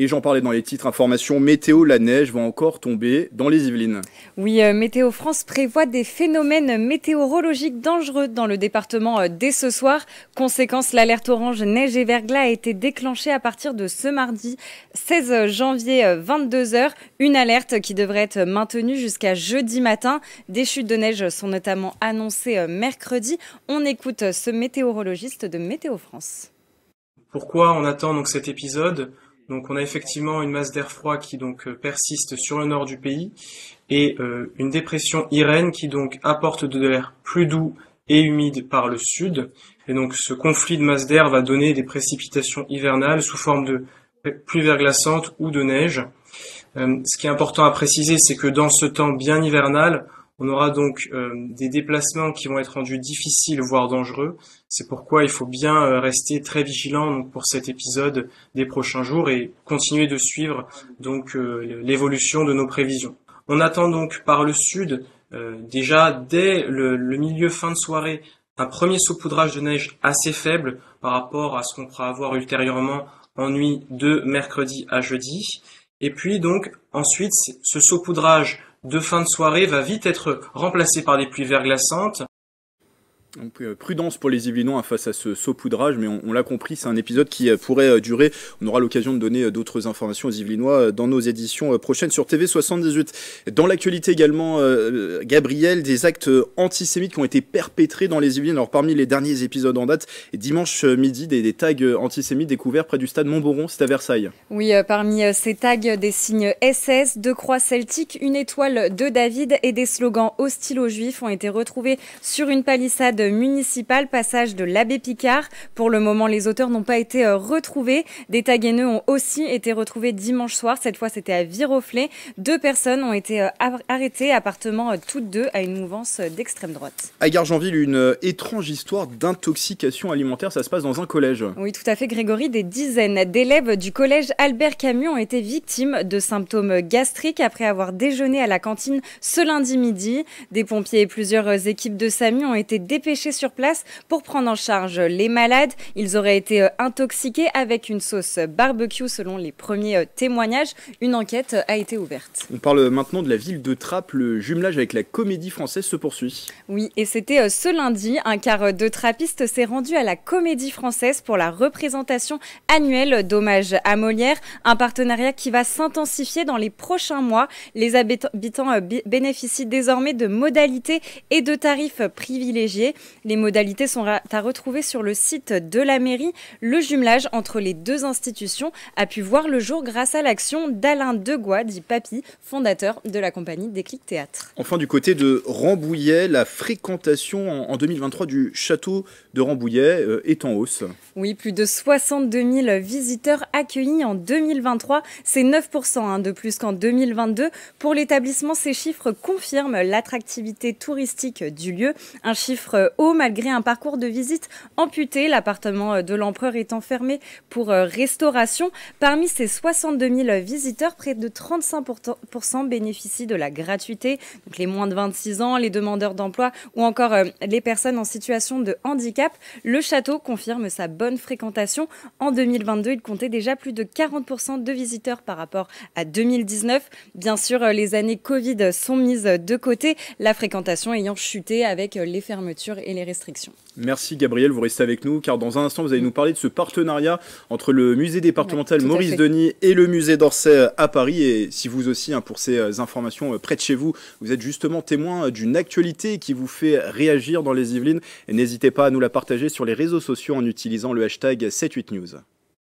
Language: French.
Et j'en parlais dans les titres, information météo, la neige va encore tomber dans les Yvelines. Oui, Météo France prévoit des phénomènes météorologiques dangereux dans le département dès ce soir. Conséquence, l'alerte orange neige et verglas a été déclenchée à partir de ce mardi 16 janvier 22 h. Une alerte qui devrait être maintenue jusqu'à jeudi matin. Des chutes de neige sont notamment annoncées mercredi. On écoute ce météorologiste de Météo France. Pourquoi on attend donc cet épisode ? Donc on a effectivement une masse d'air froid qui donc persiste sur le nord du pays et une dépression Irène qui donc apporte de l'air plus doux et humide par le sud. Et donc ce conflit de masse d'air va donner des précipitations hivernales sous forme de pluie verglaçante ou de neige. Ce qui est important à préciser, c'est que dans ce temps bien hivernal, on aura donc des déplacements qui vont être rendus difficiles, voire dangereux. C'est pourquoi il faut bien rester très vigilant donc, pour cet épisode des prochains jours et continuer de suivre donc l'évolution de nos prévisions. On attend donc par le sud, déjà dès le milieu fin de soirée, un premier saupoudrage de neige assez faible par rapport à ce qu'on pourra avoir ultérieurement en nuit de mercredi à jeudi. Et puis donc ensuite, ce saupoudrage de fin de soirée va vite être remplacé par des pluies verglaçantes. Donc, prudence pour les Yvelinois face à ce saupoudrage, mais on l'a compris, c'est un épisode qui pourrait durer. On aura l'occasion de donner d'autres informations aux Yvelinois dans nos éditions prochaines sur TV78. Dans l'actualité également, Gabriel, des actes antisémites qui ont été perpétrés dans les Yvelines. Alors parmi les derniers épisodes en date, dimanche midi, des tags antisémites découverts près du stade Montboron, c'est à Versailles. Oui, parmi ces tags, des signes SS, deux croix celtiques, une étoile de David et des slogans hostiles aux Juifs ont été retrouvés sur une palissade municipal, passage de l'Abbé Picard. Pour le moment, les auteurs n'ont pas été retrouvés. Des tags haineux ont aussi été retrouvés dimanche soir. Cette fois, c'était à Viroflay. 2 personnes ont été arrêtées, appartenant toutes deux à une mouvance d'extrême droite. À Gargenville, une étrange histoire d'intoxication alimentaire. Ça se passe dans un collège. Oui, tout à fait, Grégory. Des dizaines d'élèves du collège Albert Camus ont été victimes de symptômes gastriques après avoir déjeuné à la cantine ce lundi midi. Des pompiers et plusieurs équipes de SAMU ont été dépêchés sur place pour prendre en charge les malades. Ils auraient été intoxiqués avec une sauce barbecue selon les premiers témoignages. Une enquête a été ouverte. On parle maintenant de la ville de Trappes. Le jumelage avec la Comédie Française se poursuit. Oui, et c'était ce lundi. Un quart de trappistes s'est rendu à la Comédie Française pour la représentation annuelle d'hommage à Molière. Un partenariat qui va s'intensifier dans les prochains mois. Les habitants bénéficient désormais de modalités et de tarifs privilégiés. Les modalités sont à retrouver sur le site de la mairie. Le jumelage entre les deux institutions a pu voir le jour grâce à l'action d'Alain Degois, dit Papy, fondateur de la compagnie Déclic Théâtre. Enfin, du côté de Rambouillet, la fréquentation en 2023 du château de Rambouillet est en hausse. Oui, plus de 62 000 visiteurs accueillis en 2023. C'est 9% de plus qu'en 2022. Pour l'établissement, ces chiffres confirment l'attractivité touristique du lieu. Un chiffre haut malgré un parcours de visite amputé. L'appartement de l'empereur étant fermé pour restauration. Parmi ces 62 000 visiteurs, près de 35% bénéficient de la gratuité. Donc les moins de 26 ans, les demandeurs d'emploi ou encore les personnes en situation de handicap. Le château confirme sa bonne fréquentation. En 2022, il comptait déjà plus de 40% de visiteurs par rapport à 2019. Bien sûr, les années Covid sont mises de côté, la fréquentation ayant chuté avec les fermetures et les restrictions. Merci Gabriel, vous restez avec nous car dans un instant vous allez nous parler de ce partenariat entre le musée départemental Maurice Denis et le musée d'Orsay à Paris. Et si vous aussi, pour ces informations près de chez vous, vous êtes justement témoin d'une actualité qui vous fait réagir dans les Yvelines, n'hésitez pas à nous la partager sur les réseaux sociaux en utilisant le hashtag 78news.